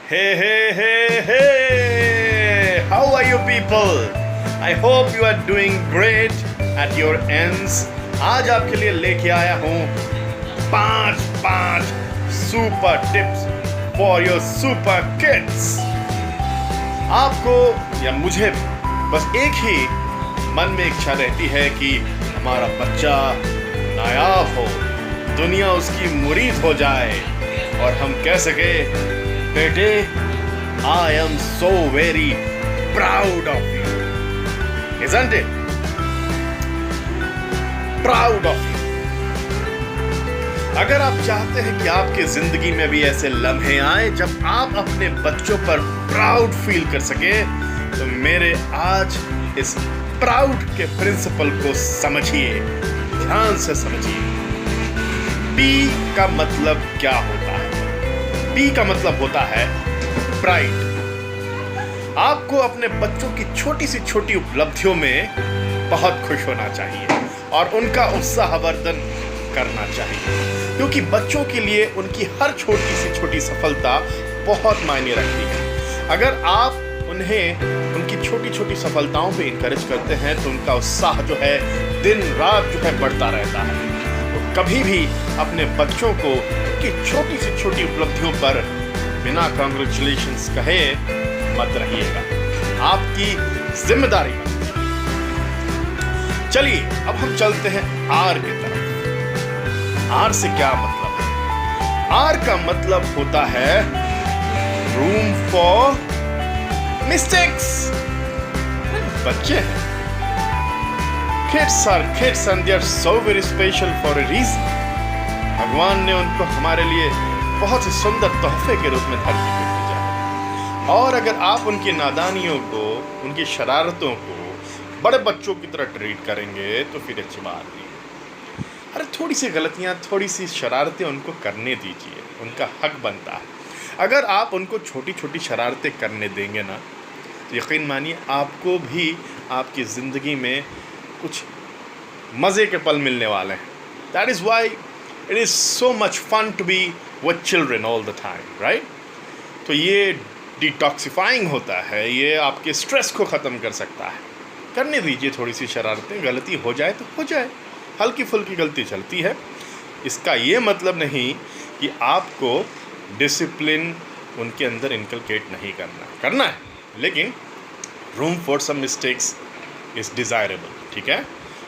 Hey, hey, hey, hey! How are you people? I hope you are doing great at your ends. आज आपके लिए लेके आया हूँ पांच super tips for your super kids. आपको या मुझे बस एक ही मन में इच्छा रहती है कि हमारा बच्चा नायाब हो, दुनिया उसकी मुरीद हो जाए और हम कह सके, बेटे, I am so very proud of you. Isn't it? Proud of you. अगर आप चाहते हैं कि आपकी जिंदगी में भी ऐसे लम्हे आए जब आप अपने बच्चों पर प्राउड फील कर सके, तो मेरे आज इस प्राउड के प्रिंसिपल को समझिए, ध्यान से समझिए। पी का मतलब क्या होता है? पी का मतलब होता है प्राइड। आपको अपने बच्चों की छोटी सी छोटी उपलब्धियों में बहुत खुश होना चाहिए और उनका उत्साहवर्धन करना चाहिए, क्योंकि बच्चों के लिए उनकी हर छोटी सी छोटी सफलता बहुत मायने रखती है। अगर आप उन्हें उनकी छोटी छोटी सफलताओं पे इनकरेज करते हैं तो उनका उत्साह जो है दिन रात जो है बढ़ता रहता है। तो कभी भी अपने बच्चों को उनकी छोटी से छोटी उपलब्धियों पर बिना कांग्रेचुलेशंस कहे मत रहिएगा, आपकी जिम्मेदारी है। चलिए अब हम चलते हैं आर की तरफ। आर से क्या मतलब है? आर का मतलब होता है रूम फॉर मिस्टेक्स। बच्चे हैं, kids and they are so very special for a reason. भगवान ने उनको हमारे लिए बहुत ही सुंदर तोहफे के रूप में धरती पर भेजा है। और अगर आप उनकी नादानियों को, उनकी शरारतों को बड़े बच्चों की तरह ट्रीट करेंगे तो फिर अच्छी बात नहीं। अरे थोड़ी सी गलतियां, थोड़ी सी शरारतें उनको करने दीजिए, उनका हक बनता है। अगर आप उनको छोटी छोटी शरारतें करने देंगे ना, तो यकीन मानिए आपको भी आपकी ज़िंदगी में कुछ मज़े के पल मिलने वाले हैं। That is why it is so much fun to be with children all the time, right? तो ये डिटॉक्सिफाइंग होता है, ये आपके स्ट्रेस को ख़त्म कर सकता है। करने दीजिए थोड़ी सी शरारतें, गलती हो जाए तो हो जाए, हल्की फुल्की गलती चलती है। इसका ये मतलब नहीं कि आपको डिसिप्लिन उनके अंदर इनकलकेट नहीं करना है, लेकिन room for some mistakes is desirable, ठीक है?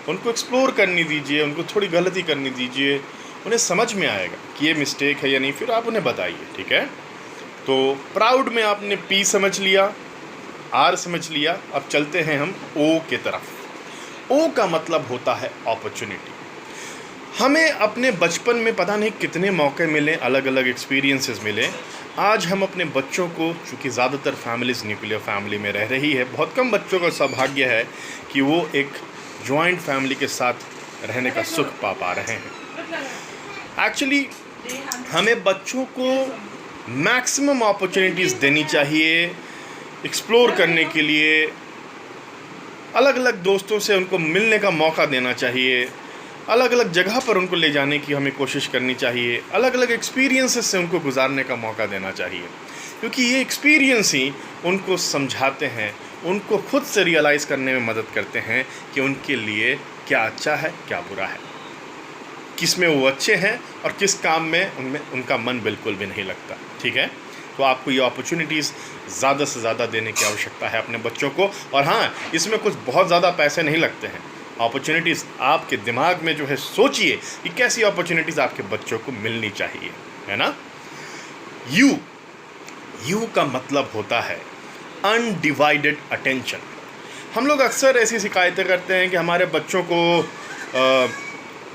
उनको एक्सप्लोर करने दीजिए, उनको थोड़ी गलती करने दीजिए, उन्हें समझ में आएगा कि ये मिस्टेक है या नहीं, फिर आप उन्हें बताइए, ठीक है? तो प्राउड में आपने पी समझ लिया, आर समझ लिया। अब चलते हैं हम ओ के तरफ। ओ का मतलब होता है अपॉर्चुनिटी। हमें अपने बचपन में पता नहीं कितने मौके मिले, अलग अलग एक्सपीरियंसेस मिले। आज हम अपने बच्चों को, चूँकि ज़्यादातर फैमिलीज़ न्यूक्लियर फैमिली में रह रही है, बहुत कम बच्चों का सौभाग्य है कि वो एक जॉइंट फैमिली के साथ रहने का सुख पा रहे हैं। एक्चुअली हमें बच्चों को मैक्सिमम अपॉर्चुनिटीज़ देनी चाहिए एक्सप्लोर करने के लिए, अलग अलग दोस्तों से उनको मिलने का मौका देना चाहिए, अलग अलग जगह पर उनको ले जाने की हमें कोशिश करनी चाहिए, अलग अलग एक्सपीरियंसेस से उनको गुजारने का मौका देना चाहिए, क्योंकि ये एक्सपीरियंस ही उनको समझाते हैं, उनको खुद से रियलाइज़ करने में मदद करते हैं कि उनके लिए क्या अच्छा है, क्या बुरा है, किस में वो अच्छे हैं और किस काम में उनमें उनका मन बिल्कुल भी नहीं लगता, ठीक है? तो आपको ये अपॉर्चुनिटीज़ ज़्यादा से ज़्यादा देने की आवश्यकता है अपने बच्चों को। और हाँ, इसमें कुछ बहुत ज़्यादा पैसे नहीं लगते हैं। अपॉर्चुनिटीज़ आपके दिमाग में जो है, सोचिए कि कैसी अपॉर्चुनिटीज़ आपके बच्चों को मिलनी चाहिए, है ना? यू का मतलब होता है अनडिवाइडेड अटेंशन। हम लोग अक्सर ऐसी शिकायतें करते हैं कि हमारे बच्चों को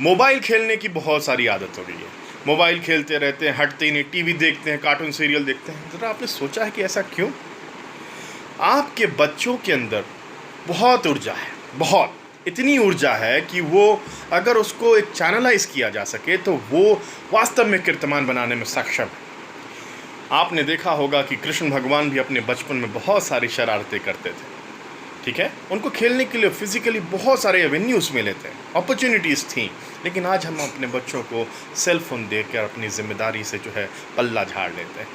मोबाइल खेलने की बहुत सारी आदत हो गई है, मोबाइल खेलते रहते हैं, हटते ही नहीं, टीवी देखते हैं, कार्टून सीरियल देखते हैं। ज़रा आपने सोचा है कि ऐसा क्यों? आपके बच्चों के अंदर बहुत ऊर्जा है, बहुत, इतनी ऊर्जा है कि वो अगर उसको एक चैनलाइज किया जा सके तो वो वास्तव में कीर्तिमान बनाने में सक्षम है। आपने देखा होगा कि कृष्ण भगवान भी अपने बचपन में बहुत सारी शरारतें करते थे, ठीक है? उनको खेलने के लिए फिजिकली बहुत सारे एवेन्यूज़ मिले थे, अपॉर्चुनिटीज़ थी, लेकिन आज हम अपने बच्चों को सेल फोन देकर अपनी जिम्मेदारी से जो है पल्ला झाड़ लेते हैं।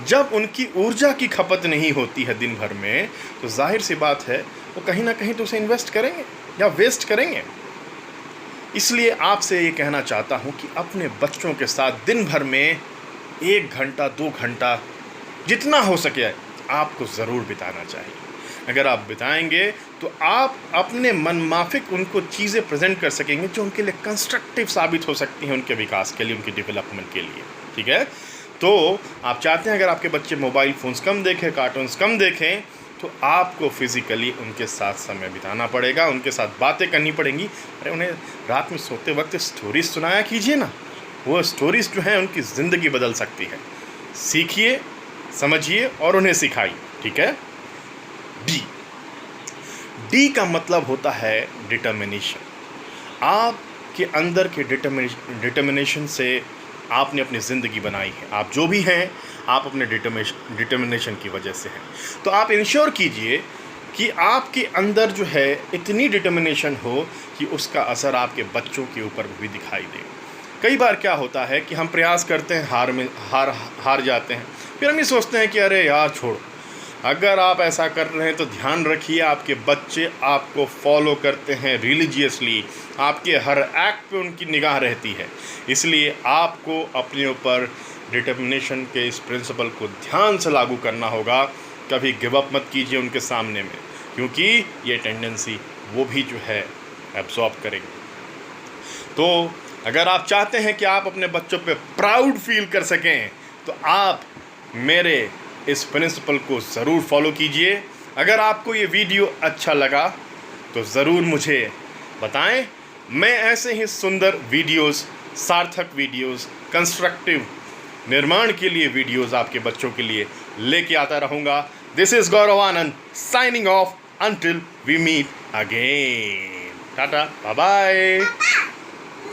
जब उनकी ऊर्जा की खपत नहीं होती है दिन भर में, तो जाहिर सी बात है वो कहीं ना कहीं तो उसे इन्वेस्ट करेंगे या वेस्ट करेंगे। इसलिए आपसे ये कहना चाहता हूँ कि अपने बच्चों के साथ दिन भर में 1 घंटा 2 घंटा जितना हो सके आपको ज़रूर बिताना चाहिए। अगर आप बिताएंगे तो आप अपने मनमाफिक उनको चीज़ें प्रेजेंट कर सकेंगे जो उनके लिए कंस्ट्रक्टिव साबित हो सकती हैं, उनके विकास के लिए, उनकी डेवलपमेंट के लिए। ठीक है, तो आप चाहते हैं अगर आपके बच्चे मोबाइल फ़ोन्स कम देखें, कार्टून्स कम देखें, तो आपको फिज़िकली उनके साथ समय बिताना पड़ेगा, उनके साथ बातें करनी पड़ेंगी। अरे उन्हें रात में सोते वक्त स्टोरीज सुनाया कीजिए ना, वो स्टोरीज जो हैं उनकी ज़िंदगी बदल सकती है। सीखिए, समझिए और उन्हें सिखाइए। ठीक है। डी का मतलब होता है डिटर्मिनेशन। आपके अंदर के डिटर्मिनेशन से आपने अपनी ज़िंदगी बनाई है। आप जो भी हैं आप अपने डिटर्मिनेशन की वजह से हैं। तो आप इंश्योर कीजिए कि आपके अंदर जो है इतनी डिटर्मिनेशन हो कि उसका असर आपके बच्चों के ऊपर भी दिखाई दे। कई बार क्या होता है कि हम प्रयास करते हैं, हार जाते हैं, फिर हम ये सोचते हैं कि अरे यार छोड़ो। अगर आप ऐसा कर रहे हैं तो ध्यान रखिए आपके बच्चे आपको फॉलो करते हैं रिलीजियसली, आपके हर एक्ट पे उनकी निगाह रहती है। इसलिए आपको अपने ऊपर डिटर्मिनेशन के इस प्रिंसिपल को ध्यान से लागू करना होगा। कभी गिव अप मत कीजिए उनके सामने में, क्योंकि ये टेंडेंसी वो भी जो है एब्जॉर्ब करेंगे। तो अगर आप चाहते हैं कि आप अपने बच्चों पे प्राउड फील कर सकें, तो आप मेरे इस प्रिंसिपल को ज़रूर फॉलो कीजिए। अगर आपको ये वीडियो अच्छा लगा तो ज़रूर मुझे बताएं। मैं ऐसे ही सुंदर वीडियोस, सार्थक वीडियोस, कंस्ट्रक्टिव निर्माण के लिए वीडियोस आपके बच्चों के लिए लेके आता रहूँगा। This is Gaurav Anand signing off until we meet again. Tata, bye bye.